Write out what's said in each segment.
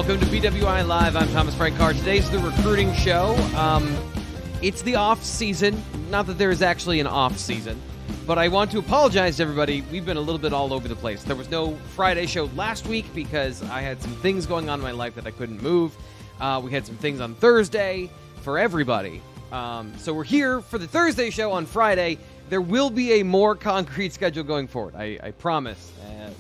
Welcome to BWI Live. I'm Thomas Frank Carr. Today's the recruiting show. It's the off season. Not that there is actually an off season, but I want to apologize to everybody. We've been a little bit all over the place. There was no Friday show last week because I had some things going on in my life that I couldn't move. We had some things on Thursday for everybody. So we're here for the Thursday show on Friday. There will be a more concrete schedule going forward. I promise.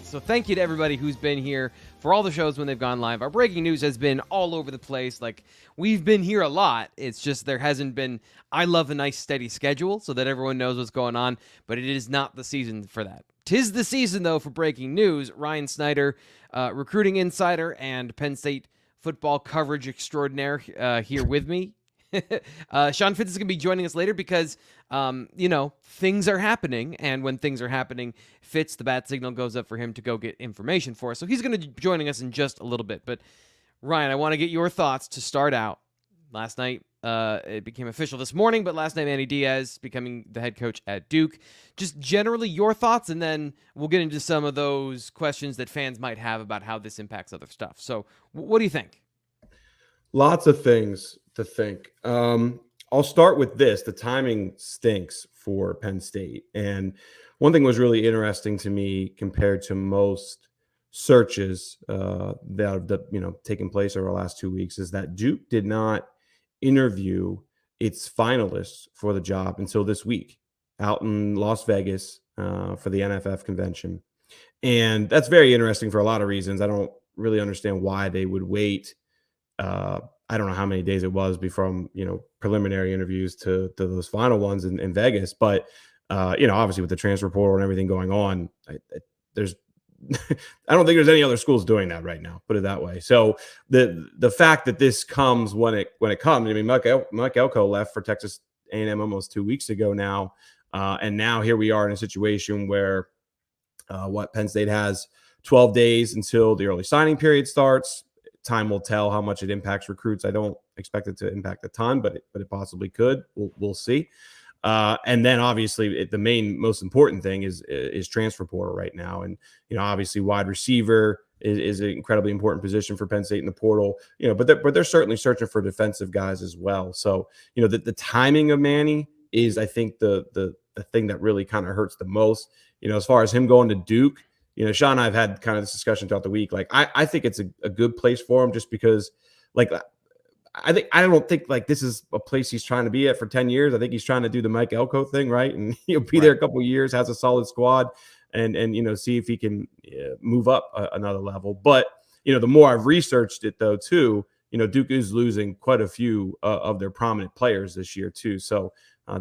So thank you to everybody who's been here for all the shows when they've gone live. Our breaking news has been all over the place. Like, we've been here a lot. It's just there hasn't been, I love a nice steady schedule so that everyone knows what's going on, but it is not the season for that. 'Tis the season, though, for breaking news. Ryan Snyder, recruiting insider and Penn State football coverage extraordinaire here with me. Sean Fitz is going to be joining us later because, things are happening. And when things are happening, Fitz, the bat signal goes up for him to go get information for us. So he's going to be joining us in just a little bit. But, Ryan, I want to get your thoughts to start out. Last night, it became official this morning, but last night, Manny Diaz becoming the head coach at Duke. Just generally your thoughts, and then we'll get into some of those questions that fans might have about how this impacts other stuff. So what do you think? Lots of things to think. I'll start with this. The timing stinks for Penn State. And one thing was really interesting to me compared to most searches that have taken place over the last 2 weeks is that Duke did not interview its finalists for the job until this week out in Las Vegas for the NFF convention. And that's very interesting for a lot of reasons. I don't really understand why they would wait. I don't know how many days it was before, preliminary interviews to those final ones in Vegas. But, obviously with the transfer portal and everything going on, I don't think there's any other schools doing that right now, put it that way. So the fact that this comes when it comes, I mean, Mike Elko left for Texas A&M almost 2 weeks ago now. And now here we are in a situation where Penn State has 12 days until the early signing period starts. Time will tell how much it impacts recruits. I don't expect it to impact a ton, but it possibly could. We'll see. And then obviously the most important thing is transfer portal right now. And, obviously wide receiver is an incredibly important position for Penn State in the portal, but they're certainly searching for defensive guys as well. So, the timing of Manny is, I think, the thing that really kind of hurts the most, as far as him going to Duke. Sean and I have had kind of this discussion throughout the week. Like, I think it's a good place for him just because, like, I don't think like this is a place he's trying to be at for 10 years. I think he's trying to do the Mike Elko thing, right? And he'll be there a couple of years, has a solid squad, and see if he can move up another level. But, the more I've researched it, though, too, Duke is losing quite a few of their prominent players this year, too. So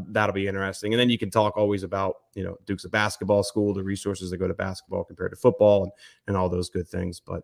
that'll be interesting. And then you can talk always about, Duke's a basketball school, the resources that go to basketball compared to football and all those good things. But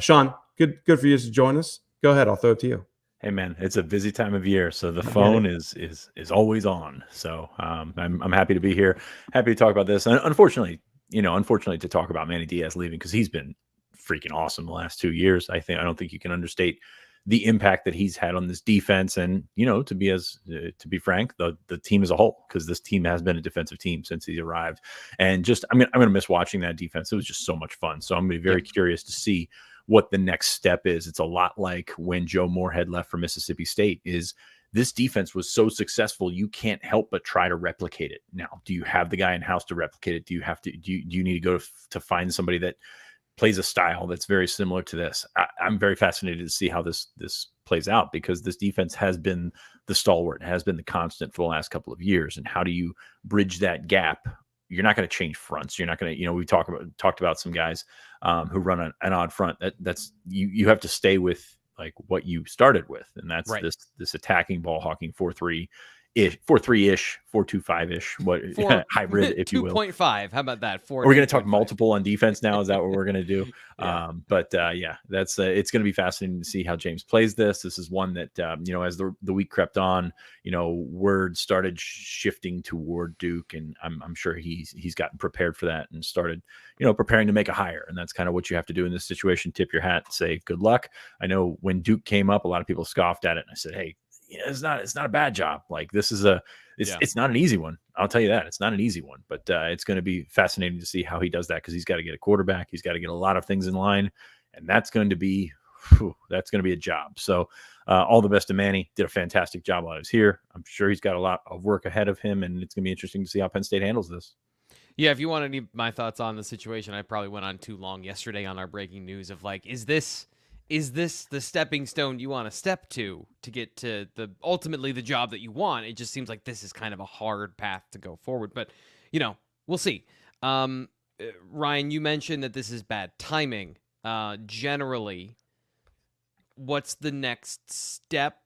Sean, good for you to join us. Go ahead. I'll throw it to you. Hey man, it's a busy time of year, so the phone is always on. So I'm happy to be here, happy to talk about this. And unfortunately to talk about Manny Diaz leaving because he's been freaking awesome the last 2 years. I don't think you can understate the impact that he's had on this defense, and to be frank, the team as a whole, because this team has been a defensive team since he arrived. And just I'm gonna miss watching that defense. It was just so much fun. So I'm gonna be very curious to see what the next step is. It's a lot like when Joe Moorhead left for Mississippi State. Is this defense was so successful, you can't help but try to replicate it. Now, do you have the guy in house to replicate it? Do you need to go to find somebody that plays a style that's very similar to this? I'm very fascinated to see how this plays out, because this defense has been the stalwart, has been the constant for the last couple of years. And how do you bridge that gap? You're not going to change fronts. You're not going to, we talked about some guys who run an odd front. That's you have to stay with like what you started with, and that's right. This attacking ball hawking 4-3-ish, 4-3-ish, 4-2-5-ish, hybrid, if you will. 2.5. How about that? We're going to talk multiple on defense now. Is that what we're going to do? Yeah. That's it's going to be fascinating to see how James plays this. This is one that as the week crept on, word started shifting toward Duke, and I'm sure he's gotten prepared for that and started preparing to make a hire. And that's kind of what you have to do in this situation. Tip your hat, say good luck. I know when Duke came up, a lot of people scoffed at it, and I said, hey, it's not a bad job. Like, this is it's not an easy one. I'll tell you that. It's not an easy one, but it's going to be fascinating to see how he does that, because he's got to get a quarterback. He's got to get a lot of things in line, and that's going to be that's going to be a job. So all the best to Manny. Did a fantastic job while I was here. I'm sure he's got a lot of work ahead of him, and it's going to be interesting to see how Penn State handles this. Yeah, if you want any my thoughts on the situation, I probably went on too long yesterday on our breaking news of like, is this the stepping stone you want to step to get to ultimately the job that you want? It just seems like this is kind of a hard path to go forward, but we'll see. Ryan, you mentioned that this is bad timing. Generally, what's the next step?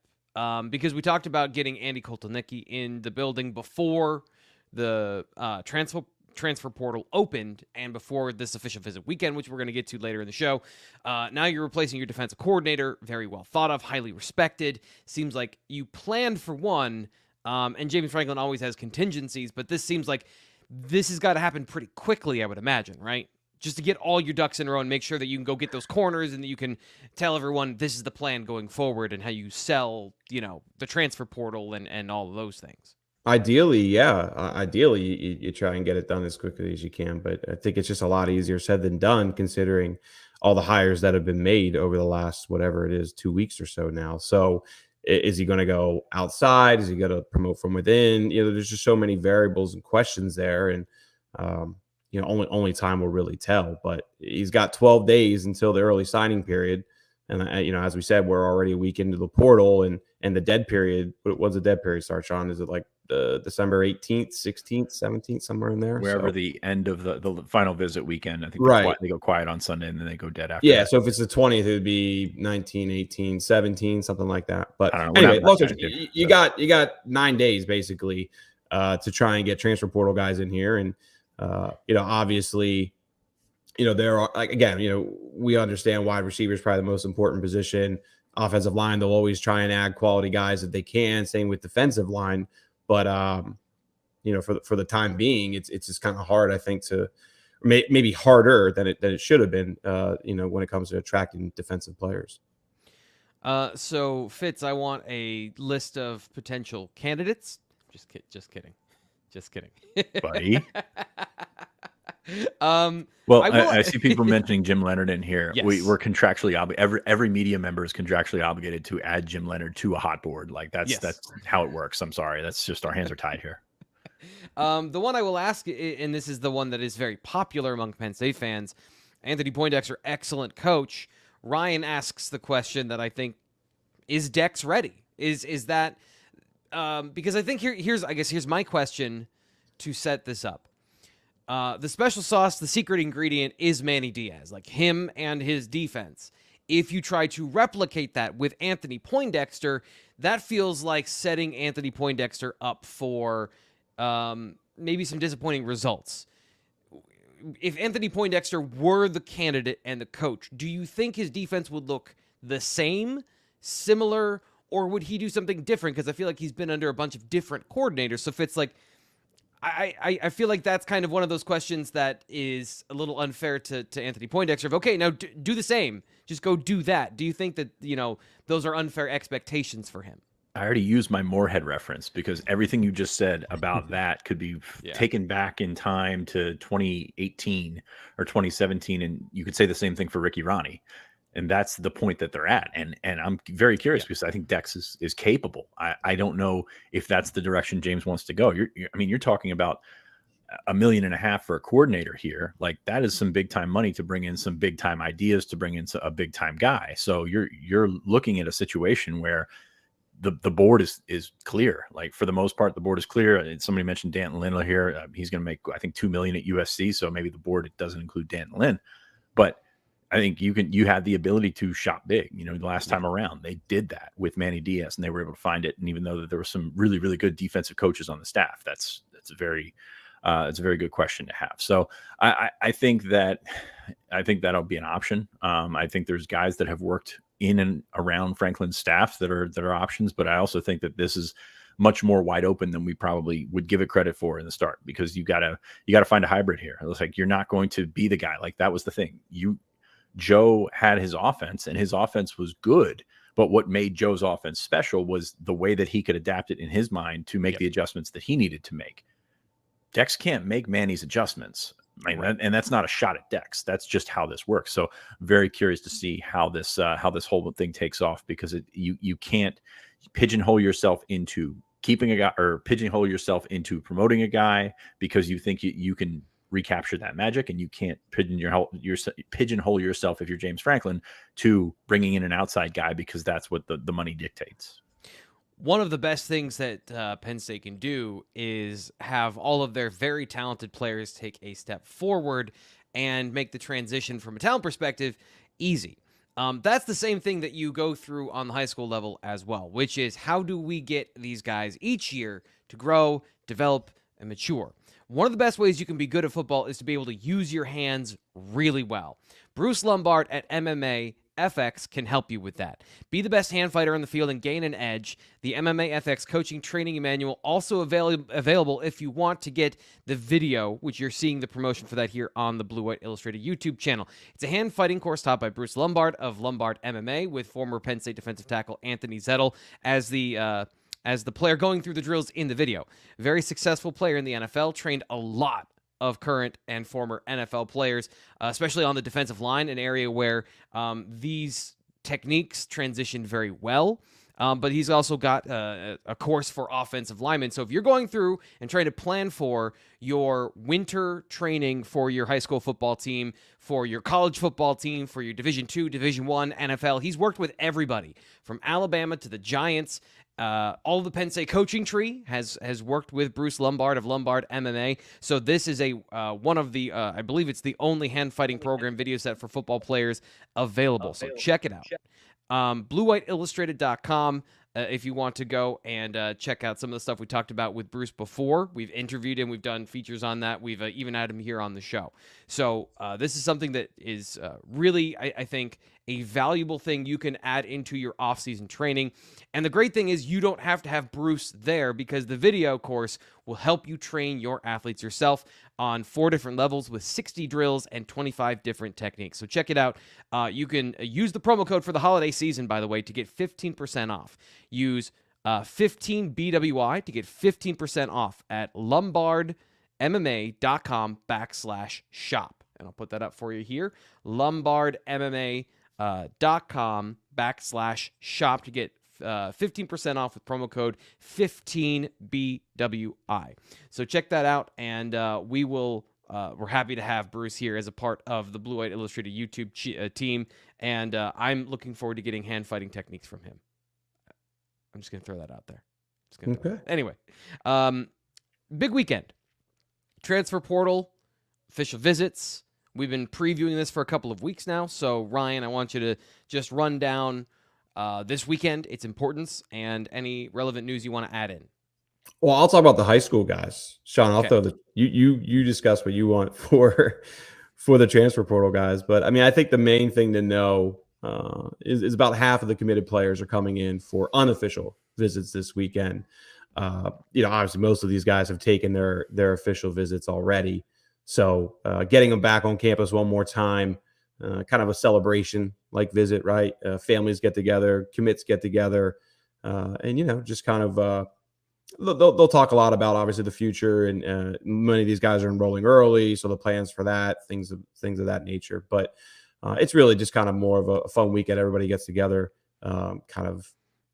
Because we talked about getting Andy Koltelnicki in the building before the transfer portal opened and before this official visit weekend, which we're going to get to later in the show. Now you're replacing your defensive coordinator, very well thought of, highly respected. Seems like you planned for one, and James Franklin always has contingencies, but this seems like this has got to happen pretty quickly, I would imagine, right? Just to get all your ducks in a row and make sure that you can go get those corners and that you can tell everyone this is the plan going forward and how you sell, the transfer portal and all of those things. Ideally, yeah. Ideally, you try and get it done as quickly as you can. But I think it's just a lot easier said than done, considering all the hires that have been made over the last, whatever it is, 2 weeks or so now. So is he going to go outside? Is he going to promote from within? There's just so many variables and questions there. And, only time will really tell. But he's got 12 days until the early signing period. And, as we said, we're already a week into the portal and the dead period. What's the dead period start, Sean? Is it like December 18th, 16th, 17th, somewhere in there? Wherever the end of the final visit weekend. I think they go quiet on Sunday and then they go dead after. Yeah, that. so if it's the 20th, it would be 19, 18, 17, something like that. But I don't know. Anyway, you got 9 days basically to try and get transfer portal guys in here. And, obviously, there are, like, again, we understand wide receiver is probably the most important position. Offensive line, they'll always try and add quality guys that they can. Same with defensive line. But, for the time being, it's just kind of hard, I think, to maybe harder than it should have been, when it comes to attracting defensive players. So, Fitz, I want a list of potential candidates. Just kidding. Buddy. I see people mentioning Jim Leonard in here. Yes. We're contractually obligated. Every media member is contractually obligated to add Jim Leonard to a hot board. Like that's how it works. I'm sorry. That's just our hands are tied here. The one I will ask, and this is the one that is very popular among Penn State fans, Anthony Poindexter, excellent coach. Ryan asks the question that I think, is Dex ready? Is that because I think here's my question to set this up. The special sauce, the secret ingredient is Manny Diaz, like him and his defense. If you try to replicate that with Anthony Poindexter, that feels like setting Anthony Poindexter up for maybe some disappointing results. If Anthony Poindexter were the candidate and the coach, do you think his defense would look the same, similar, or would he do something different? Because I feel like he's been under a bunch of different coordinators. So if it's like, I feel like that's kind of one of those questions that is a little unfair to Anthony Poindexter. Okay, now do the same. Just go do that. Do you think that, those are unfair expectations for him? I already used my Moorhead reference because everything you just said about that could be taken back in time to 2018 or 2017. And you could say the same thing for Ricky Ronnie. And that's the point that they're at. And I'm very curious because I think Dex is capable. I don't know if that's the direction James wants to go. You're talking about $1.5 million for a coordinator here. Like that is some big time money to bring in some big time ideas, to bring in a big time guy. So you're looking at a situation where the board is clear. Like for the most part, the board is clear. And somebody mentioned Danton Lindler here. He's going to make, I think, $2 million at USC. So maybe the board doesn't include Danton Lynn, but I think you have the ability to shop big. The last time around they did that with Manny Diaz and they were able to find it. And even though there were some really, really good defensive coaches on the staff, it's a very good question to have. So I think that'll be an option. I think there's guys that have worked in and around Franklin's staff that are options, but I also think that this is much more wide open than we probably would give it credit for in the start, because you gotta find a hybrid here. It looks like you're not going to be the guy. Like that was the thing. Joe had his offense and his offense was good, but what made Joe's offense special was the way that he could adapt it in his mind to make the adjustments that he needed to make. Dex can't make Manny's adjustments. I mean, and that's not a shot at Dex. That's just how this works. So very curious to see how this whole thing takes off, because you can't pigeonhole yourself into keeping a guy or pigeonhole yourself into promoting a guy because you think you can recapture that magic, and you can't pigeonhole yourself if you're James Franklin to bringing in an outside guy because that's what the money dictates. One of the best things that Penn State can do is have all of their very talented players take a step forward and make the transition from a talent perspective easy. That's the same thing that you go through on the high school level as well, which is how do we get these guys each year to grow, develop, and mature? One of the best ways you can be good at football is to be able to use your hands really well. Bruce Lombard at MMAFx can help you with that. Be the best hand fighter on the field and gain an edge. The MMAFx coaching training manual also available if you want to get the video, which you're seeing the promotion for that here on the Blue White Illustrated YouTube channel. It's a hand fighting course taught by Bruce Lombard of Lombard MMA with former Penn State defensive tackle Anthony Zettel as the player going through the drills in the video. Very successful player in the NFL, trained a lot of current and former NFL players, especially on the defensive line, an area where these techniques transition very well. But he's also got a course for offensive linemen. So if you're going through and trying to plan for your winter training for your high school football team, for your college football team, for your Division II, Division I, NFL, he's worked with everybody from Alabama to the Giants. All of the Penn State coaching tree has worked with Bruce Lombard of Lombard MMA. So this is one of the, I believe it's the only hand fighting program video set for football players available. So check it out. BlueWhiteIllustrated.com if you want to go and check out some of the stuff we talked about with Bruce before. We've interviewed him. We've done features on that. We've even had him here on the show. So this is something that is really, I think, a valuable thing you can add into your off-season training. And the great thing is you don't have to have Bruce there because the video course will help you train your athletes yourself on 4 different levels with 60 drills and 25 different techniques. So check it out. You can use the promo code for the holiday season, by the way, to get 15% off. Use 15 BWI to get 15% off at lombardmma.com/shop. And I'll put that up for you here. lombardmma.com/shop to get 15% off with promo code 15BWI. So check that out, and we're happy to have Bruce here as a part of the Blue White Illustrated YouTube team, and I'm looking forward to getting hand fighting techniques from him. I'm just going to throw that out there. Okay. Anyway, big weekend. Transfer portal, official visits. We've been previewing this for a couple of weeks now, so Ryan, I want you to just run down this weekend, its importance, and any relevant news you want to add in. Well, I'll talk about the high school guys. Sean, I'll throw you discuss what you want for the transfer portal guys. But I mean, I think the main thing to know is about half of the committed players are coming in for unofficial visits this weekend. Obviously most of these guys have taken their official visits already. So getting them back on campus one more time, kind of a celebration like visit, right? Families get together, commits get together, and just kind of they'll talk a lot about obviously the future, and many of these guys are enrolling early, so the plans for that, things of that nature. But it's really just kind of more of a fun weekend. Everybody gets together, kind of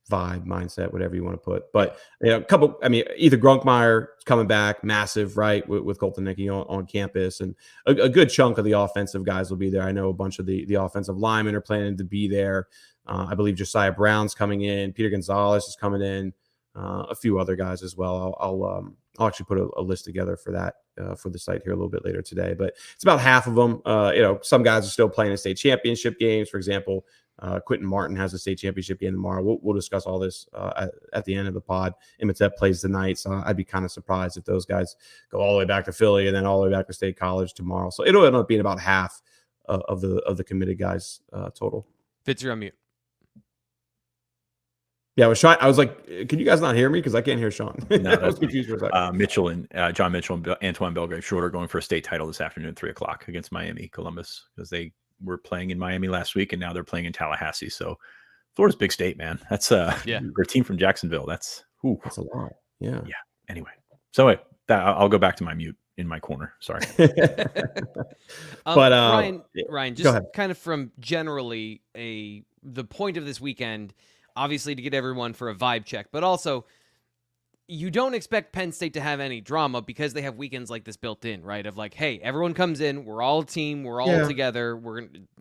vibe, mindset, whatever you want to put. But either Grunkmeyer is coming back, massive, right, with Colton Nicky on campus, and a good chunk of the offensive guys will be there. I know a bunch of the offensive linemen are planning to be there. I believe Josiah Brown's coming in, Peter Gonzalez is coming in, a few other guys as well. I'll actually put a list together for that for the site here a little bit later today. But it's about half of them. Some guys are still playing in state championship games. For example, Quentin Martin has a state championship game tomorrow. We'll discuss all this at the end of the pod. Imhotep plays tonight, so I'd be kind of surprised if those guys go all the way back to Philly and then all the way back to State College tomorrow. So it'll end up being about half of the committed guys total. Fitz, you're on mute. Yeah, I was like, can you guys not hear me? Because I can't hear Sean. No, I was confused for a second. John Mitchell and Antoine Belgrave Short are going for a state title this afternoon at 3:00 against Miami Columbus, because they were playing in Miami last week and now they're playing in Tallahassee. So Florida's big state, man. That's their team from Jacksonville. That's a lot. Yeah. Anyway, so I'll go back to my mute in my corner. Sorry. But Ryan, go just ahead. kind of from generally the point of this weekend, obviously to get everyone for a vibe check, but also you don't expect Penn State to have any drama because they have weekends like this built in, right? Of like, hey, everyone comes in, we're all a team, we're all together.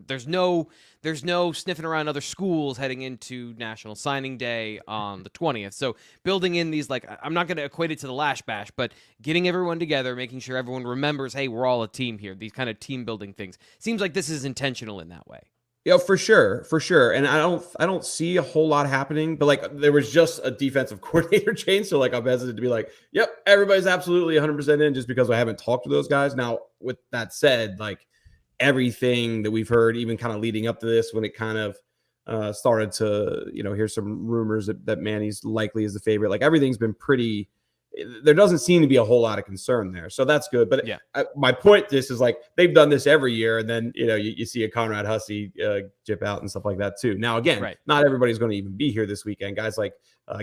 There's no sniffing around other schools heading into National Signing Day on the 20th. So building in these, like, I'm not going to equate it to the Lash Bash, but getting everyone together, making sure everyone remembers, hey, we're all a team here. These kind of team building things. Seems like this is intentional in that way. Yeah, for sure. And I don't see a whole lot happening, but like there was just a defensive coordinator change, so like I'm hesitant to be like, yep, everybody's absolutely 100% in just because I haven't talked to those guys. Now, with that said, like everything that we've heard, even kind of leading up to this, when it kind of started to, hear some rumors that Manny's likely is the favorite, like everything's been pretty. There doesn't seem to be a whole lot of concern there. So that's good. But yeah, my point this is like they've done this every year. And then, you see a Conrad Hussey jip out and stuff like that too. Now, again, not everybody's going to even be here this weekend. Guys like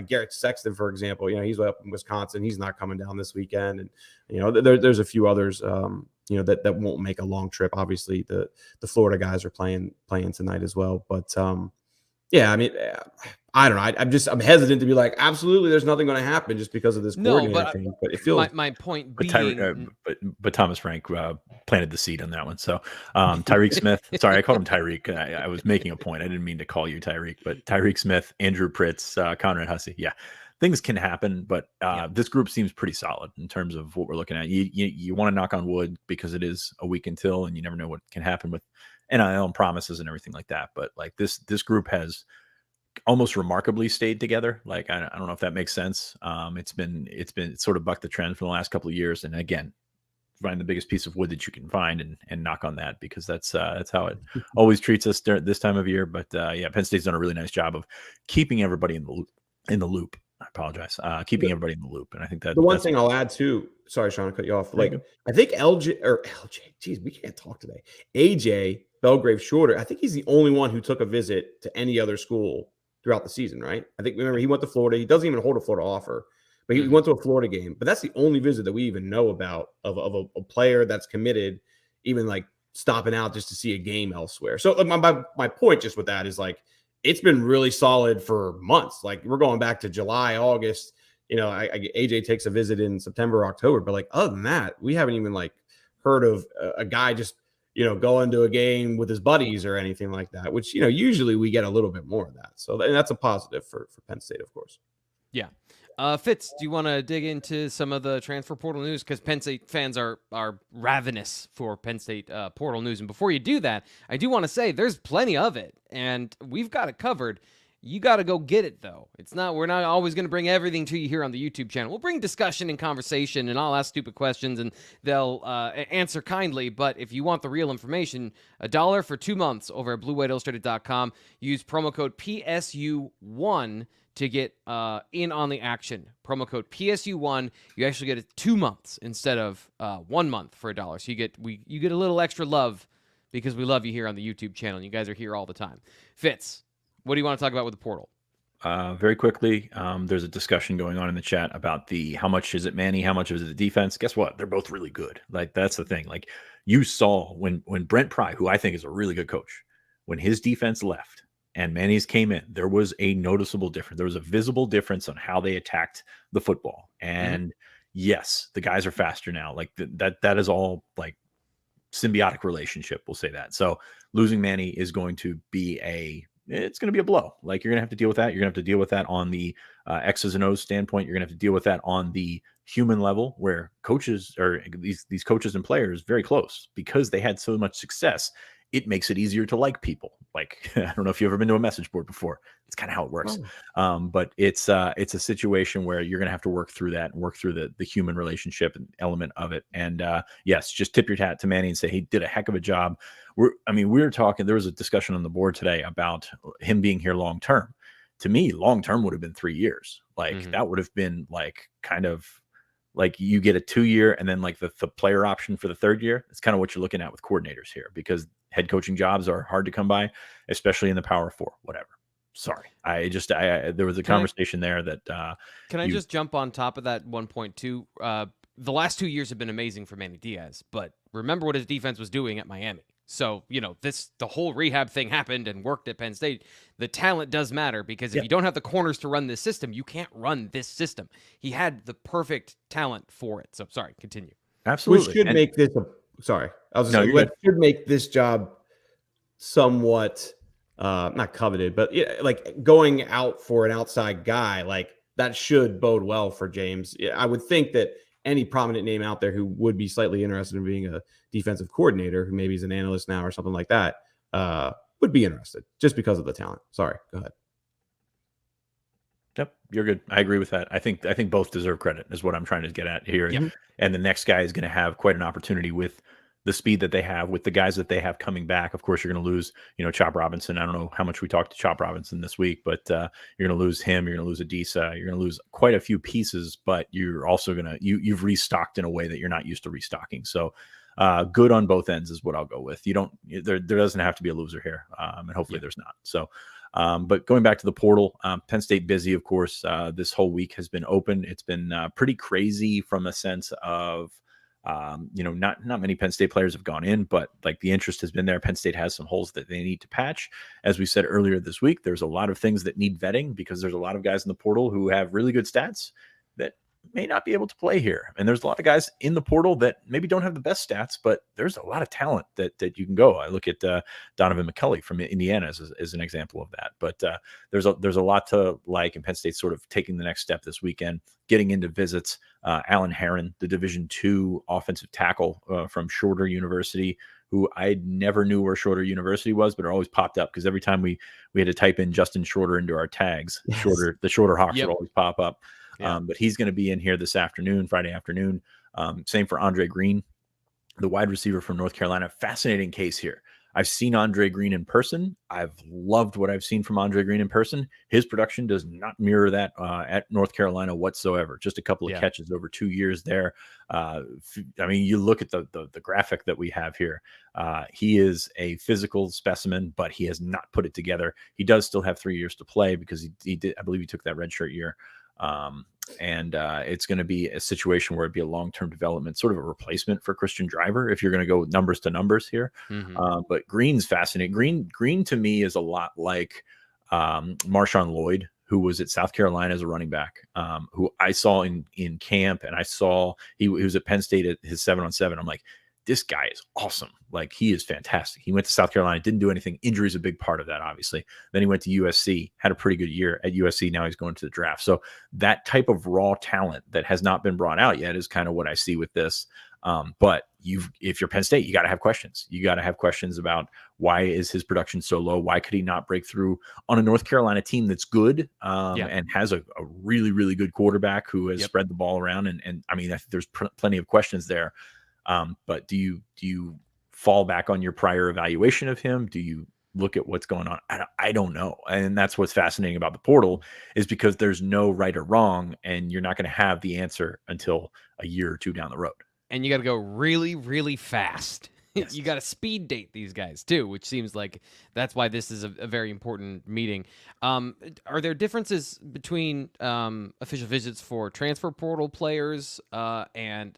Garrett Sexton, for example, he's up in Wisconsin. He's not coming down this weekend. And, there's a few others, that won't make a long trip. Obviously, the Florida guys are playing tonight as well. But yeah, I mean, I don't know. I'm hesitant to be like, absolutely, there's nothing going to happen just because of this coordinator thing. But it feels my point but being, but Thomas Frank planted the seed on that one. So Tyreek Smith, sorry, I called him Tyreek. I was making a point. I didn't mean to call you Tyreek, but Tyreek Smith, Andrew Pritz, Conrad Hussey. Yeah, things can happen, but this group seems pretty solid in terms of what we're looking at. You want to knock on wood because it is a week until, and you never know what can happen with NIL and promises and everything like that. But like this group has almost remarkably stayed together. Like, I don't know if that makes sense. It's been sort of bucked the trend for the last couple of years. And again, find the biggest piece of wood that you can find and knock on that, because that's how it always treats us during this time of year. But yeah, Penn State's done a really nice job of keeping everybody in the loop. I apologize. Keeping everybody in the loop. And I think that the one thing I'll add too, sorry, Sean, I cut you off. Like, I think LJ, geez, we can't talk today. AJ Belgrave Shorter, I think he's the only one who took a visit to any other school throughout the season, right? I think, remember, he went to Florida. He doesn't even hold a Florida offer, but he went to a Florida game. But that's the only visit that we even know about of a player that's committed, even like stopping out just to see a game elsewhere. So like my point just with that is like, it's been really solid for months. Like we're going back to July, August, AJ takes a visit in September, October, but like other than that, we haven't even like heard of a guy just, going to a game with his buddies or anything like that, which, usually we get a little bit more of that. So and that's a positive for Penn State, of course. Yeah. Fitz, do you want to dig into some of the transfer portal news? Because Penn State fans are ravenous for Penn State portal news. And before you do that, I do want to say there's plenty of it, and we've got it covered. You got to go get it, though. We're not always going to bring everything to you here on the YouTube channel. We'll bring discussion and conversation, and I'll ask stupid questions, and they'll answer kindly. But if you want the real information, $1 for 2 months over at BlueWhiteIllustrated.com. Use promo code PSU1 to get in on the action. Promo code PSU1. You actually get 2 months instead of 1 month for $1. So you get a little extra love because we love you here on the YouTube channel. And you guys are here all the time. Fitz, what do you want to talk about with the portal? Very quickly, there's a discussion going on in the chat about how much is it Manny, how much is it the defense? Guess what? They're both really good. Like, that's the thing. Like, you saw when Brent Pry, who I think is a really good coach, when his defense left and Manny's came in, there was a noticeable difference. There was a visible difference on how they attacked the football. And yes, the guys are faster now. Like that is all like symbiotic relationship. We'll say that. So losing Manny is going to be it's going to be a blow. Like, you're going to have to deal with that. You're going to have to deal with that on the X's and O's standpoint. You're going to have to deal with that on the human level, where coaches or these coaches and players very close because they had so much success. It makes it easier to like people. Like, I don't know if you've ever been to a message board before. It's kind of how it works. But it's a situation where you're going to have to work through that and work through the human relationship and element of it. And yes, just tip your hat to Manny and say he did a heck of a job. We were talking, there was a discussion on the board today about him being here long-term. To me, long-term would have been 3 years. Like that would have been like kind of like you get a 2-year and then like the player option for the 3rd year. It's kind of what you're looking at with coordinators here, because head coaching jobs are hard to come by, especially in the Power 4, whatever. Sorry. There was a conversation there that can I just jump on top of that 1.2? the last 2 years have been amazing for Manny Diaz, but remember what his defense was doing at Miami. So, the whole rehab thing happened and worked at Penn State. The talent does matter, because if you don't have the corners to run this system, you can't run this system. He had the perfect talent for it. So, sorry, continue. Absolutely. Which should make this what should make this job somewhat not coveted, but like going out for an outside guy, like that should bode well for James. I would think that any prominent name out there who would be slightly interested in being a defensive coordinator, who maybe is an analyst now or something like that, would be interested just because of the talent. Sorry, go ahead. Yep, you're good. I agree with that. I think both deserve credit, is what I'm trying to get at here. Yep. And the next guy is going to have quite an opportunity with the speed that they have, with the guys that they have coming back. Of course, you're going to lose, Chop Robinson. I don't know how much we talked to Chop Robinson this week, but you're going to lose him. You're going to lose Adisa. You're going to lose quite a few pieces, but you're also going to, you've restocked in a way that you're not used to restocking. So good on both ends is what I'll go with. There doesn't have to be a loser here. And hopefully there's not. So, but going back to the portal, Penn State busy, of course. This whole week has been open. It's been pretty crazy from a sense of, not many Penn State players have gone in, but like the interest has been there. Penn State has some holes that they need to patch. As we said earlier this week, there's a lot of things that need vetting, because there's a lot of guys in the portal who have really good stats that may not be able to play here. And there's a lot of guys in the portal that maybe don't have the best stats, but there's a lot of talent that you can go. I look at Donovan McCulley from Indiana as an example of that. But there's a lot to like, and Penn State's sort of taking the next step this weekend, getting into visits. Alan Herron, the Division II offensive tackle from Shorter University, who I never knew where Shorter University was, but it always popped up because every time we had to type in Justin Shorter into our tags, yes, the Shorter Hawks would always pop up. Yeah. But he's going to be in here this afternoon, Friday afternoon. Same for Andre Green, the wide receiver from North Carolina. Fascinating case here. I've seen Andre Green in person. I've loved what I've seen from Andre Green in person. His production does not mirror that at North Carolina whatsoever. Just a couple of catches over 2 years there. I mean, you look at the graphic that we have here. He is a physical specimen, but he has not put it together. He does still have 3 years to play, because he did. I believe he took that redshirt year. And it's going to be a situation where it'd be a long-term development, sort of a replacement for Christian Driver, if you're going to go numbers to numbers here. Mm-hmm. But Green's fascinating. Green to me is a lot like Marshawn Lloyd, who was at South Carolina as a running back, who I saw in camp, and I saw he was at Penn State at his 7-on-7. I'm like, this guy is awesome. Like, he is fantastic. He went to South Carolina, didn't do anything. Injury is a big part of that, obviously. Then he went to USC, had a pretty good year at USC. Now he's going to the draft. So that type of raw talent that has not been brought out yet is kind of what I see with this. But if you're Penn State, you got to have questions. You got to have questions about, why is his production so low? Why could he not break through on a North Carolina team that's good and has a really, really good quarterback who has spread the ball around? And I mean, there's plenty of questions there. But do you fall back on your prior evaluation of him? Do you look at what's going on? I don't know. And that's what's fascinating about the portal, is because there's no right or wrong, and you're not going to have the answer until a year or two down the road. And you got to go really, really fast. Yes. You got to speed date these guys too, which seems like that's why this is a very important meeting. Are there differences between official visits for transfer portal players and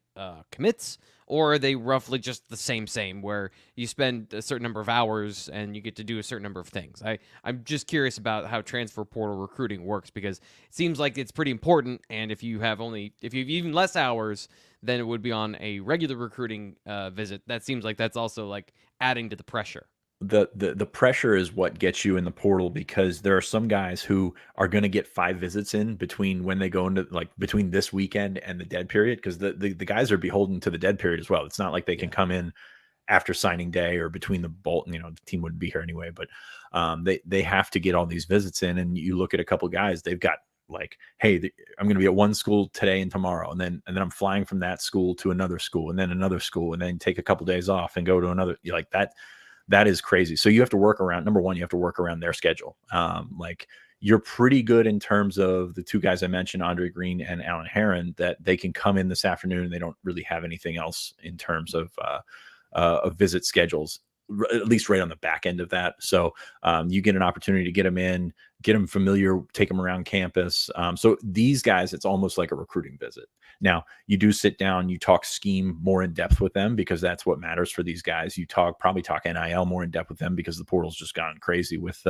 commits, or are they roughly just the same, where you spend a certain number of hours and you get to do a certain number of things? I'm just curious about how transfer portal recruiting works, because it seems like it's pretty important. And if you have even less hours than it would be on a regular recruiting visit, that seems like that's also like adding to the pressure. The pressure is what gets you in the portal, because there are some guys who are going to get 5 visits in between when they go into, like, between this weekend and the dead period, because the guys are beholden to the dead period as well. It's not like they can come in after signing day or between the bolt. The team wouldn't be here anyway, but they have to get all these visits in. And you look at a couple of guys, they've got, like, hey, I'm going to be at one school today and tomorrow, and then I'm flying from that school to another school, and then another school, and then take a couple days off and go to another. Like that. That is crazy. So you have to work around, number one, you have to work around their schedule. Like, you're pretty good in terms of the 2 guys I mentioned, Andre Green and Alan Herron, that they can come in this afternoon and they don't really have anything else in terms of visit schedules. at least right on the back end of that. So you get an opportunity to get them in, get them familiar, take them around campus. So these guys, it's almost like a recruiting visit. Now, you do sit down, you talk scheme more in depth with them because that's what matters for these guys. You probably talk NIL more in depth with them because the portal's just gone crazy with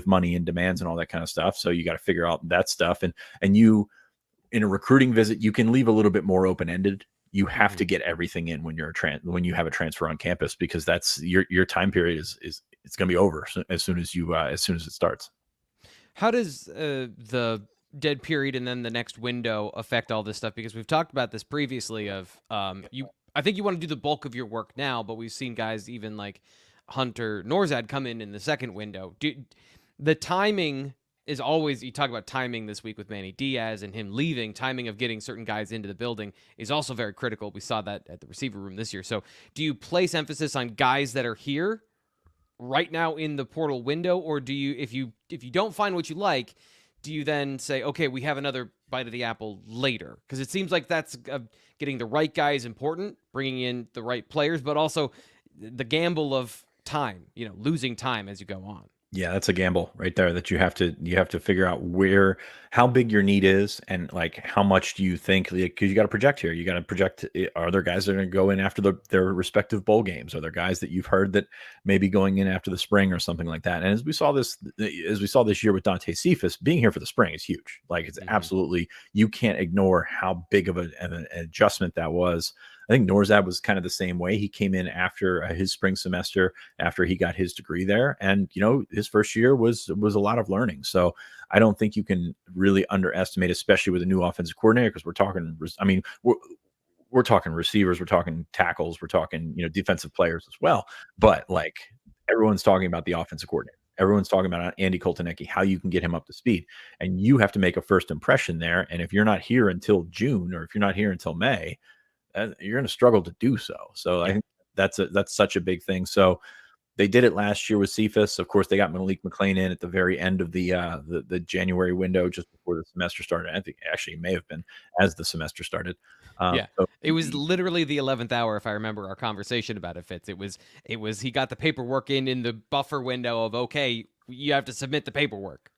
money and demands and all that kind of stuff. So you got to figure out that stuff. And you, in a recruiting visit, you can leave a little bit more open-ended. You have to get everything in when when you have a transfer on campus, because that's your time period is it's going to be over as soon as it starts. How does the dead period and then the next window affect all this stuff? Because we've talked about this previously of I think you want to do the bulk of your work now, but we've seen guys even like Hunter Norzad come in the second window. The timing is always, you talk about timing this week with Manny Diaz and him leaving, timing of getting certain guys into the building is also very critical. We saw that at the receiver room this year. So do you place emphasis on guys that are here right now in the portal window, or do you, if you don't find what you like, do you then say, okay, we have another bite of the apple later? Because it seems like that's getting the right guy is important, bringing in the right players, but also the gamble of time, losing time as you go on. Yeah, that's a gamble right there that you have to figure out how big your need is, and like how much do you think, because you got to project here. You got to project, are there guys that are going to go in after their respective bowl games? Are there guys that you've heard that may be going in after the spring or something like that? And as we saw this year with Dante Cephas, being here for the spring is huge. Like it's absolutely, you can't ignore how big of an adjustment that was. I think Norzad was kind of the same way. He came in after his spring semester, after he got his degree there. And, his first year was a lot of learning. So I don't think you can really underestimate, especially with a new offensive coordinator, because we're talking receivers, we're talking tackles, we're talking, defensive players as well. But like everyone's talking about the offensive coordinator. Everyone's talking about Andy Koltanecki, how you can get him up to speed. And you have to make a first impression there. And if you're not here until June, or if you're not here until May, you're going to struggle to do so. So I think that's such a big thing. So they did it last year with Cephas. Of course, they got Malik McLean in at the very end of the January window, just before the semester started. I think actually it may have been as the semester started. So it was literally the 11th hour, if I remember our conversation about it, Fitz. It was he got the paperwork in the buffer window of, okay, you have to submit the paperwork.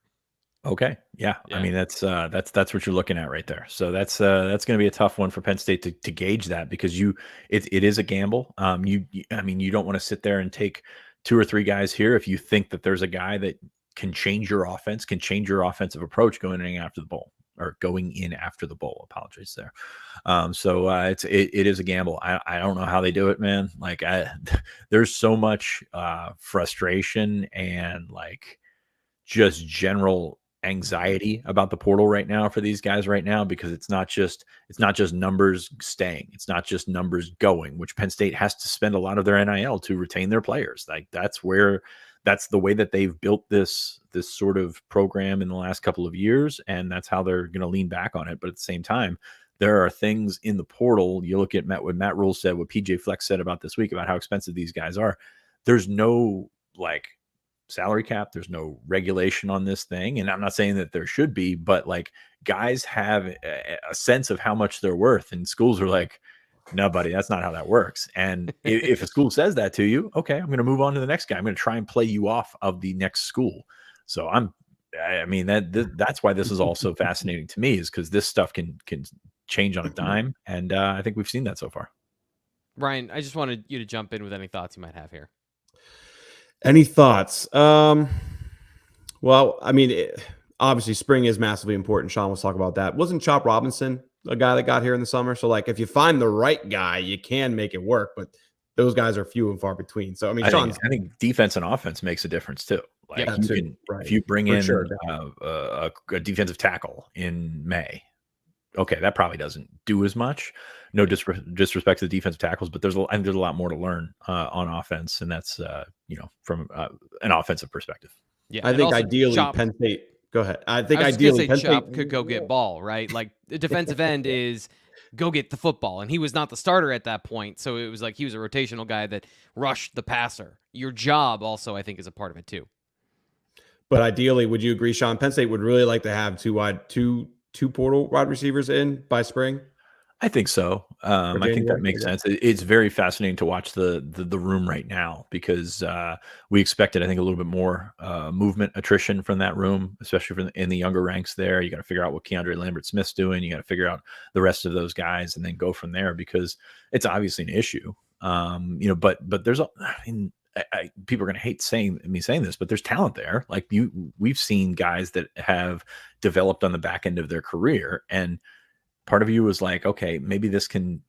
Okay. Yeah. I mean, that's what you're looking at right there. So that's going to be a tough one for Penn State to gauge that, because it is a gamble. You don't want to sit there and take 2 or 3 guys here if you think that there's a guy that can change your offense, can change your offensive approach going in after the bowl. Apologies there. It is a gamble. I don't know how they do it, man. Like there's so much frustration and like just general anxiety about the portal right now for these guys right now, because it's not just numbers staying. It's not just numbers going, which Penn State has to spend a lot of their NIL to retain their players. Like that's the way that they've built this sort of program in the last couple of years. And that's how they're going to lean back on it. But at the same time, there are things in the portal. You look at what Matt Rule said, what PJ Fleck said about this week, about how expensive these guys are. There's no like salary cap, there's no regulation on this thing, and I'm not saying that there should be, but like guys have a sense of how much they're worth, and schools are like, no buddy, that's not how that works. And if a school says that to you, okay, I'm going to move on to the next guy. I'm going to try and play you off of the next school. So that's why this is all so fascinating to me, is because this stuff can change on a dime, and I think we've seen that so far. Ryan, I just wanted you to jump in with any thoughts you might have here. Any thoughts? Well, I mean, obviously spring is massively important. Sean was talking about that. Wasn't Chop Robinson a guy that got here in the summer? So like, if you find the right guy, you can make it work, but those guys are few and far between. So, I mean, I think defense and offense makes a difference too. Like if you bring in a defensive tackle in May, okay, that probably doesn't do as much. No disrespect to the defensive tackles, but I think there's a lot more to learn on offense, and that's from an offensive perspective. Yeah, I think ideally Penn State. Go ahead. I think ideally Penn State could go get ball, right? Like the defensive end is go get the football, and he was not the starter at that point, so it was like he was a rotational guy that rushed the passer. Your job also, I think, is a part of it too. But ideally, would you agree, Sean? Penn State would really like to have two portal wide receivers in by spring. I think so. I think that makes sense. It's very fascinating to watch the room right now because we expected, I think, a little bit more movement attrition from that room, especially in the younger ranks there. You got to figure out what Keandre Lambert-Smith's doing. You got to figure out the rest of those guys and then go from there because it's obviously an issue. But there's, people are going to hate me saying this, but there's talent there. Like we've seen guys that have developed on the back end of their career, and part of you was like, okay, maybe this can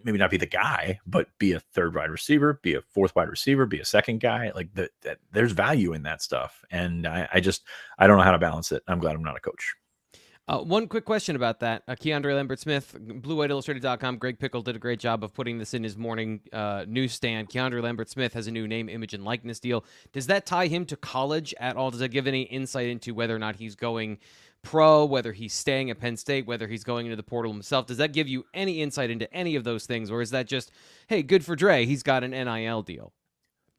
maybe not be the guy, but be a third wide receiver, be a fourth wide receiver, be a second guy. Like that there's value in that stuff. And I don't know how to balance it. I'm glad I'm not a coach. One quick question about that. Keandre Lambert-Smith, BlueWhiteIllustrated.com. Greg Pickle did a great job of putting this in his morning newsstand. Keandre Lambert-Smith has a new name, image, and likeness deal. Does that tie him to college at all? Does that give any insight into whether or not he's going pro, whether he's staying at Penn State, whether he's going into the portal himself? Does that give you any insight into any of those things? Or is that just, hey, good for Dre, he's got an NIL deal?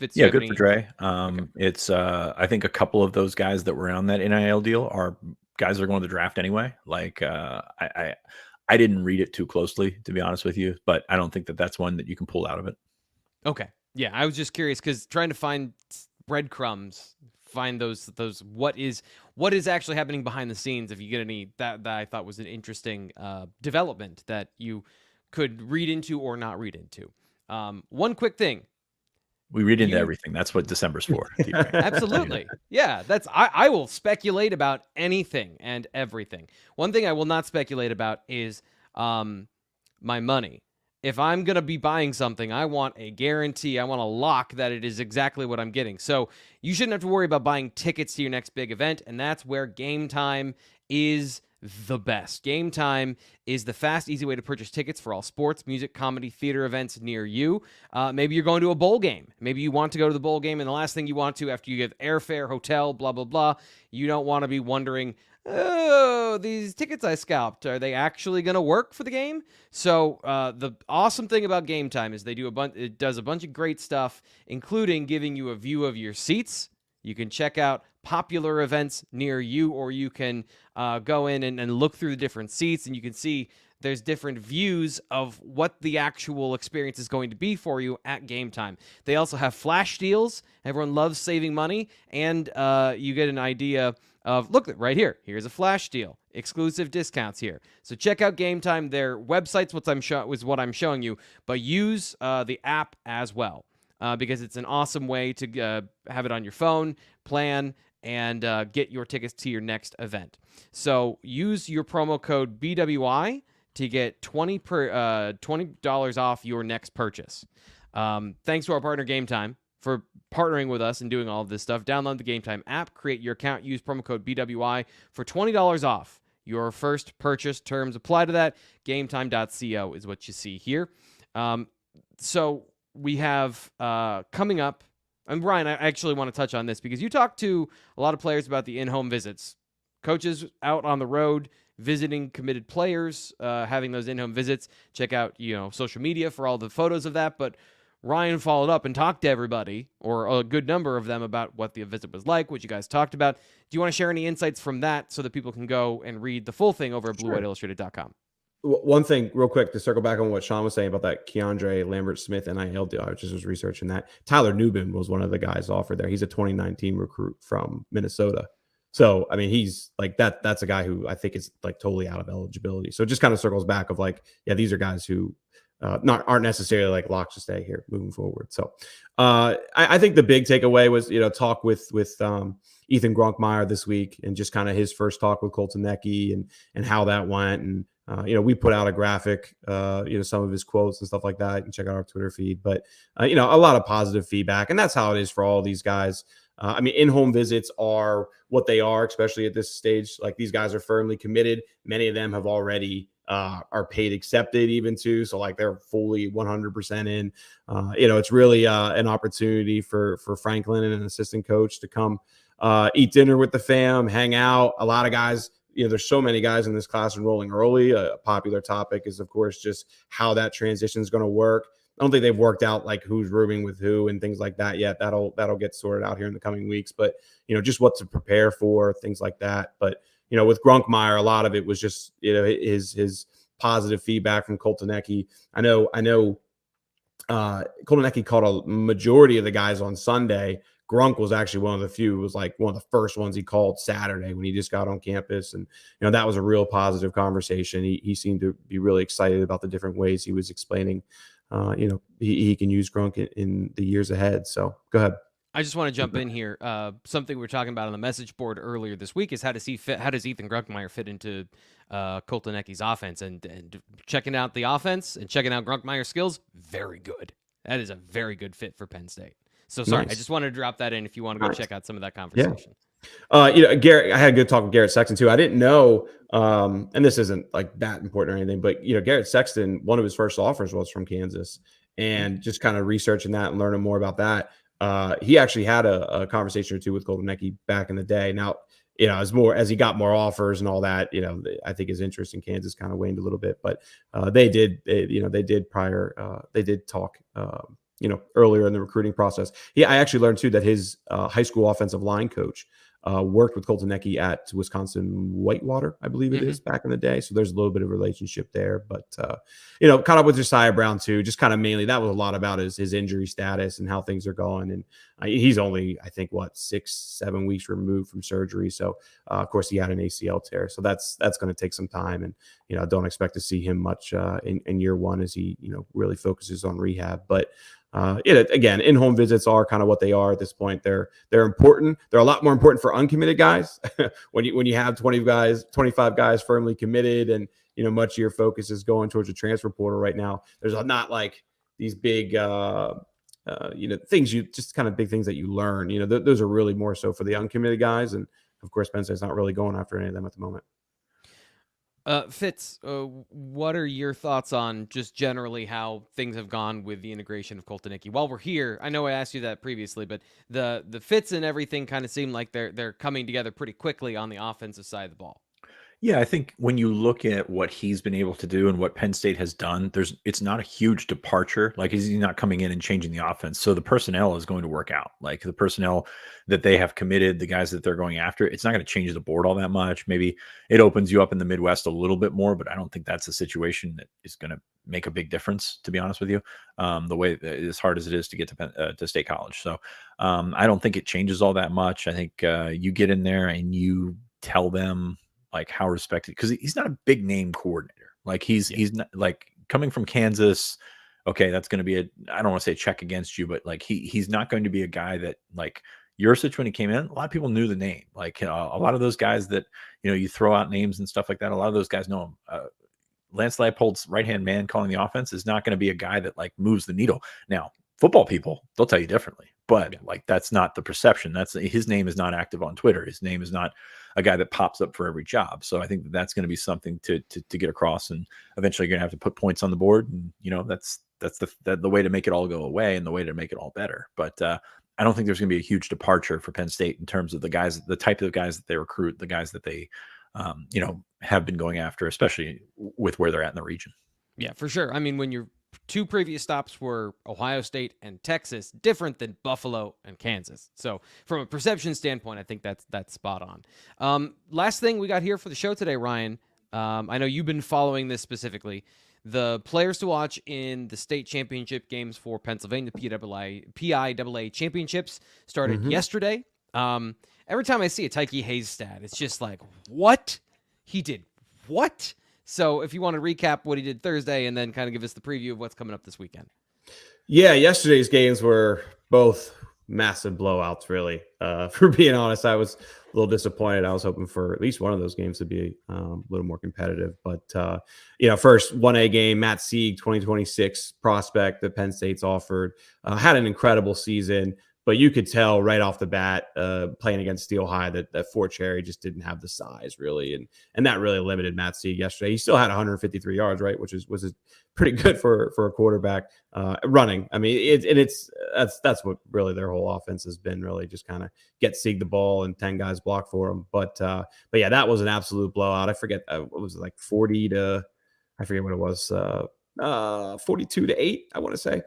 Fitz, yeah, good for Dre. Okay. It's I think a couple of those guys that were on that NIL deal are guys that are going to the draft anyway. Like I didn't read it too closely, to be honest with you, but I don't think that that's one that you can pull out of it. Okay. Yeah, I was just curious because trying to find breadcrumbs, find those what is actually happening behind the scenes. If you get any that I thought was an interesting development that you could read into or not read into. One quick thing. We read into everything. That's what December's for. Absolutely. Yeah, that's I will speculate about anything and everything. One thing I will not speculate about is my money. If I'm going to be buying something, I want a guarantee. I want a lock that it is exactly what I'm getting. So you shouldn't have to worry about buying tickets to your next big event, and that's where Game Time is the best. Game Time is the fast, easy way to purchase tickets for all sports, music, comedy, theater events near you. Maybe you're going to a bowl game. Maybe you want to go to the bowl game, and the last thing you want to after you get airfare, hotel, blah, blah, blah, you don't want to be wondering, oh, these tickets I scalped, are they actually going to work for the game? So the awesome thing about Game Time is it does a bunch of great stuff, including giving you a view of your seats. You can check out popular events near you, or you can go in and look through the different seats, and you can see there's different views of what the actual experience is going to be for you at Game Time. They also have flash deals. Everyone loves saving money, and you get an idea of, look, right here. Here's a flash deal. Exclusive discounts here. So check out Game Time. Their website's what I'm showing you, but use the app as well. Because it's an awesome way to have it on your phone, plan, and get your tickets to your next event. So use your promo code BWI to get $20 off your next purchase. Thanks to our partner Game Time for partnering with us and doing all of this stuff. Download the Game Time app, create your account, use promo code BWI for $20 off your first purchase. Terms apply to that. GameTime.co is what you see here. So we have coming up, and Brian, I actually want to touch on this because you talked to a lot of players about the in-home visits. Coaches out on the road visiting committed players, having those in-home visits. Check out social media for all the photos of that. But Ryan followed up and talked to everybody, or a good number of them, about what the visit was like, what you guys talked about. Do you want to share any insights from that so that people can go and read the full thing over at BlueWhiteIllustrated.com? One thing real quick to circle back on what Sean was saying about that Keandre Lambert-Smith NIL deal. I just was researching that. Tyler Nubin was one of the guys offered there. He's a 2019 recruit from Minnesota. So, I mean, he's like that's a guy who I think is like totally out of eligibility. So it just kind of circles back of like, yeah, these are guys who aren't necessarily like locked to stay here moving forward. So I think the big takeaway was, talk with Ethan Gronkmeyer this week and just kind of his first talk with Colton Necky and how that went. And, we put out a graphic, some of his quotes and stuff like that. You can check out our Twitter feed, but, a lot of positive feedback. And that's how it is for all these guys. In-home visits are what they are, especially at this stage. Like, these guys are firmly committed. Many of them have already are paid accepted even too. So like they're fully 100% in. It's really an opportunity for Franklin and an assistant coach to come eat dinner with the fam, hang out. A lot of guys, there's so many guys in this class enrolling early. A popular topic is, of course, just how that transition is going to work. I don't think they've worked out like who's rooming with who and things like that yet. That'll get sorted out here in the coming weeks. But, just what to prepare for, things like that. But, with Gronkmeyer, a lot of it was just, his positive feedback from Koltanecki. I know Koltanecki called a majority of the guys on Sunday. Grunk was actually one of the few. It was like one of the first ones he called Saturday when he just got on campus. And, that was a real positive conversation. He seemed to be really excited about the different ways he was explaining, he can use Grunk in the years ahead. So go ahead. I just want to jump in here. Something we were talking about on the message board earlier this week is how does Ethan Grunkmeyer fit into Koltanecki's offense, and checking out the offense and checking out Grunkmeyer's skills, very good. That is a very good fit for Penn State. So sorry, Nice. I just wanted to drop that in if you want to go check out some of that conversation. Garrett, I had a good talk with Garrett Sexton too. I didn't know, and this isn't like that important or anything, but Garrett Sexton, one of his first offers was from Kansas, and just kind of researching that and learning more about that. He actually had a conversation or two with Koltanecki back in the day. Now, as he got more offers and all that, I think his interest in Kansas kind of waned a little bit, but they did talk, earlier in the recruiting process. I actually learned too that his high school offensive line coach worked with Koltanecki at Wisconsin Whitewater, I believe it is, back in the day. So there's a little bit of relationship there, but caught up with Josiah Brown too, just kind of mainly that was a lot about his injury status and how things are going. And he's only, I think 6-7 weeks removed from surgery. So of course he had an ACL tear. So that's going to take some time. And, don't expect to see him much in year one as he, really focuses on rehab. But again, in-home visits are kind of what they are at this point. They're important. They're a lot more important for uncommitted guys. when you have 25 guys firmly committed, and much of your focus is going towards a transfer portal right now. There's not like these big things big things that you learn. Those are really more so for the uncommitted guys, and of course Penn State's not really going after any of them at the moment. Fitz, what are your thoughts on just generally how things have gone with the integration of Koltanecki? While we're here, I know I asked you that previously, but the fits and everything kind of seem like they're coming together pretty quickly on the offensive side of the ball. Yeah, I think when you look at what he's been able to do and what Penn State has done, it's not a huge departure. Like he's not coming in and changing the offense. So the personnel is going to work out. Like the personnel that they have committed, the guys that they're going after, it's not going to change the board all that much. Maybe it opens you up in the Midwest a little bit more, but I don't think that's a situation that is going to make a big difference, to be honest with you. The way, as hard as it is to get to State College. So I don't think it changes all that much. I think you get in there and you tell them like how respected, because he's not a big name coordinator. Like he's not like coming from Kansas. Okay, that's going to be I don't want to say check against you, but like he's not going to be a guy that like Yurcich when he came in. A lot of people knew the name. Like a lot of those guys that you throw out names and stuff like that. A lot of those guys know him. Lance Leipold's right-hand man calling the offense is not going to be a guy that like moves the needle. Now, football people, they'll tell you differently, but like that's not the perception. His name is not active on Twitter. His name is not a guy that pops up for every job. So I think that's going to be something to get across, and eventually you're going to have to put points on the board. And that's the way to make it all go away and the way to make it all better. But I don't think there's going to be a huge departure for Penn State in terms of the type of guys that they recruit, the guys that they have been going after, especially with where they're at in the region. Yeah, for sure. I mean, when your two previous stops were Ohio State and Texas, different than Buffalo and Kansas. So from a perception standpoint, I think that's spot on. Last thing we got here for the show today, Ryan. I know you've been following this specifically. The players to watch in the state championship games for Pennsylvania, PIAA championships started yesterday. Every time I see a Tyke Hayes stat, it's just like, what? He did what? So if you want to recap what he did Thursday and then kind of give us the preview of what's coming up this weekend. Yeah, yesterday's games were both massive blowouts, really. For being honest, I was a little disappointed. I was hoping for at least one of those games to be a little more competitive. But, first 1A game, Matt Sieg, 2026 prospect that Penn State's offered, had an incredible season. But you could tell right off the bat, playing against Steel High, that Fort Cherry just didn't have the size, really, and that really limited Matt Sieg yesterday. He still had 153 yards, right, which was pretty good for a quarterback running. I mean, that's what really their whole offense has been, really, just kind of get Sieg the ball and 10 guys block for him. But yeah, that was an absolute blowout. I forget what was it, like 40 to, I forget what it was. 42-8, I want to say.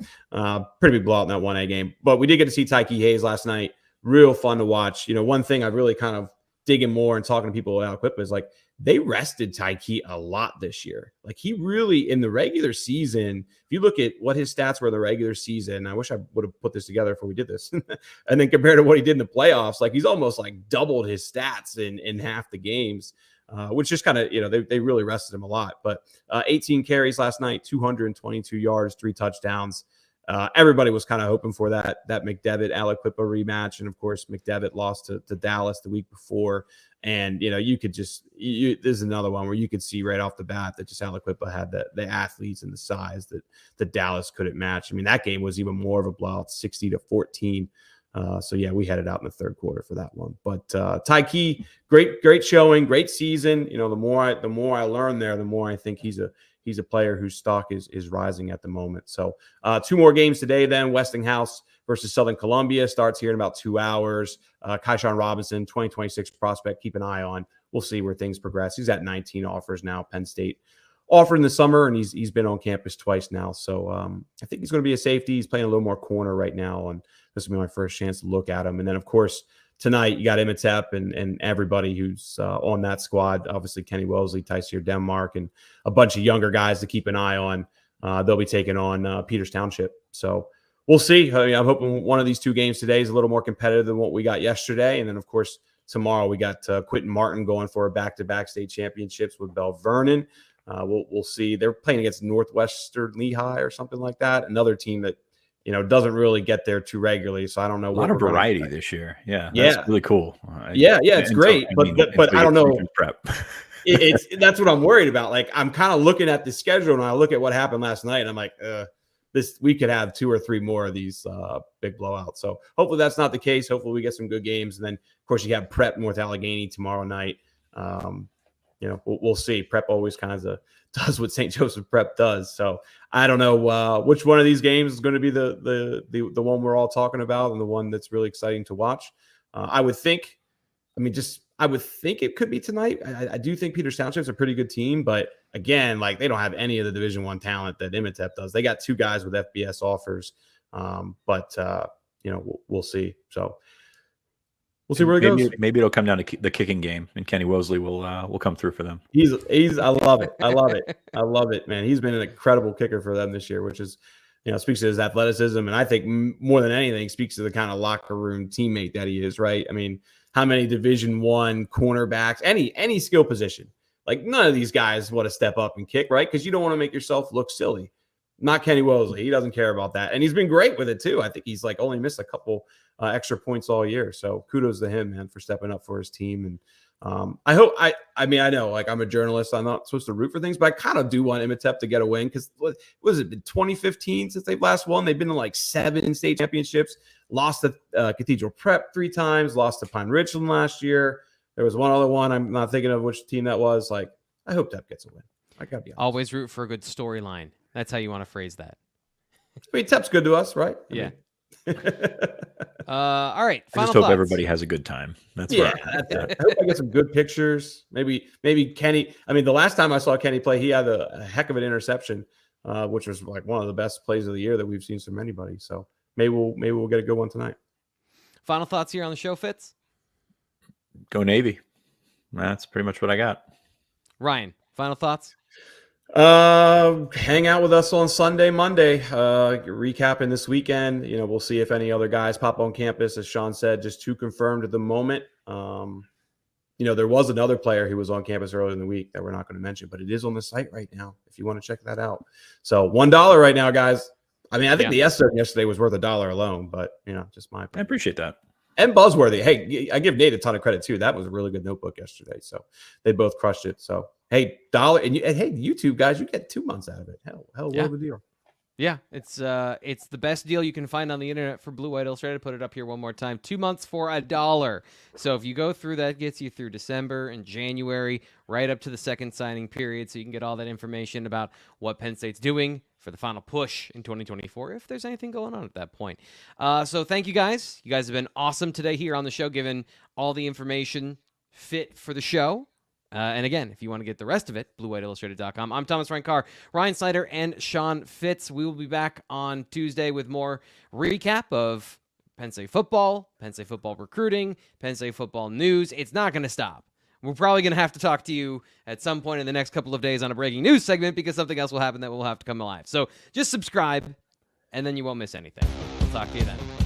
Pretty big blowout in that 1A game. But we did get to see Tyke Hayes last night. Real fun to watch. One thing I really kind of digging more and talking to people out quick is like they rested Tyke a lot this year. Like he really, in the regular season, if you look at what his stats were in the regular season, I wish I would have put this together before we did this, and then compared to what he did in the playoffs, like he's almost like doubled his stats in half the games, which just kind of, they really rested him a lot. But 18 carries last night, 222 yards, 3 touchdowns. Everybody was kind of hoping for that McDevitt-Aliquippa rematch. And of course, McDevitt lost to Dallas the week before. And, you could just, this is another one where you could see right off the bat that just Aliquippa had the athletes and the size that Dallas couldn't match. I mean, that game was even more of a blowout, 60-14. So yeah, we had it out in the third quarter for that one. But Tyke, great showing, great season. The more I learn there, the more I think he's a player whose stock is rising at the moment. So 2 more games today then. Westinghouse versus Southern Columbia starts here in about 2 hours. Kyshawn Robinson, 2026 prospect, keep an eye on. We'll see where things progress. He's at 19 offers now. Penn State offered in the summer, and he's been on campus twice now. So I think he's going to be a safety. He's playing a little more corner right now, and this will be my first chance to look at him. And then, of course, tonight you got Imhotep and everybody who's on that squad. Obviously, Kenny Wellesley, Tyseer Denmark, and a bunch of younger guys to keep an eye on. They'll be taking on Peters Township. So we'll see. I'm hoping one of these 2 games today is a little more competitive than what we got yesterday. And then, of course, tomorrow we got Quentin Martin going for a back-to-back state championships with Bell Vernon. We'll see. They're playing against Northwestern Lehigh or something like that. Another team that doesn't really get there too regularly. So I don't know. A lot of variety this year. Yeah. Yeah. That's really cool. It's great. But I don't know. Prep. That's what I'm worried about. Like, I'm kind of looking at the schedule and I look at what happened last night and I'm like, we could have 2 or 3 more of these big blowouts. So hopefully that's not the case. Hopefully we get some good games. And then of course you have Prep North Allegheny tomorrow night. We'll see. Prep always kind of does what St. Joseph Prep does. So I don't know which one of these games is going to be the one we're all talking about and the one that's really exciting to watch. I would think it could be tonight. I do think Peters Township's a pretty good team, but again, like they don't have any of the Division I talent that Imhotep does. They got 2 guys with FBS offers, but we'll see. So we'll see where it goes. Maybe it'll come down to the kicking game, and Kenny Wellesley will come through for them. I love it. I love it, man. He's been an incredible kicker for them this year, which is, speaks to his athleticism, and I think more than anything speaks to the kind of locker room teammate that he is. Right? I mean, how many Division I cornerbacks, any skill position, like none of these guys want to step up and kick, right? Because you don't want to make yourself look silly. Not Kenny Wellesley. He doesn't care about that. And he's been great with it too. I think he's like only missed a couple extra points all year. So kudos to him, man, for stepping up for his team. And I know like I'm a journalist. I'm not supposed to root for things, but I kind of do want Imhotep to get a win because what has it been 2015 since they've last won? They've been to like 7 state championships, lost to Cathedral Prep 3 times, lost to Pine Richland last year. There was one other one. I'm not thinking of which team that was. Like, I hope Tep gets a win. I gotta be honest. Always root for a good storyline. That's how you want to phrase that. I mean, Tep's good to us, right? Yeah. All right. I just hope everybody has a good time. That's I hope I get some good pictures. Maybe Kenny. I mean, the last time I saw Kenny play, he had a heck of an interception, which was like one of the best plays of the year that we've seen from anybody. So maybe we'll get a good one tonight. Final thoughts here on the show, Fitz? Go Navy. That's pretty much what I got. Ryan, final thoughts? Hang out with us on Sunday, Monday, recapping this weekend. We'll see if any other guys pop on campus. As Sean said, just 2 confirmed at the moment. There was another player who was on campus earlier in the week that we're not going to mention, but it is on the site right now if you want to check that out. So $1 right now, guys. I mean, I think the S-cert yesterday was worth $1 alone, but just my opinion. I appreciate that. And Buzzworthy. Hey, I give Nate a ton of credit too. That was a really good notebook yesterday. So they both crushed it. So hey, $1 and hey, YouTube guys, you get 2 months out of it. Hell, what a deal. Yeah, it's the best deal you can find on the internet for Blue White Illustrated. Put it up here one more time. 2 months for $1. So if you go through that, gets you through December and January, right up to the second signing period, so you can get all that information about what Penn State's doing for the final push in 2024, if there's anything going on at that point. So thank you guys. You guys have been awesome today here on the show, giving all the information fit for the show. And again, if you want to get the rest of it, BlueWhiteIllustrated.com. I'm Thomas Frank Carr, Ryan Snyder, and Sean Fitz. We will be back on Tuesday with more recap of Penn State football recruiting, Penn State football news. It's not going to stop. We're probably going to have to talk to you at some point in the next couple of days on a breaking news segment because something else will happen that will have to come alive. So just subscribe, and then you won't miss anything. We'll talk to you then.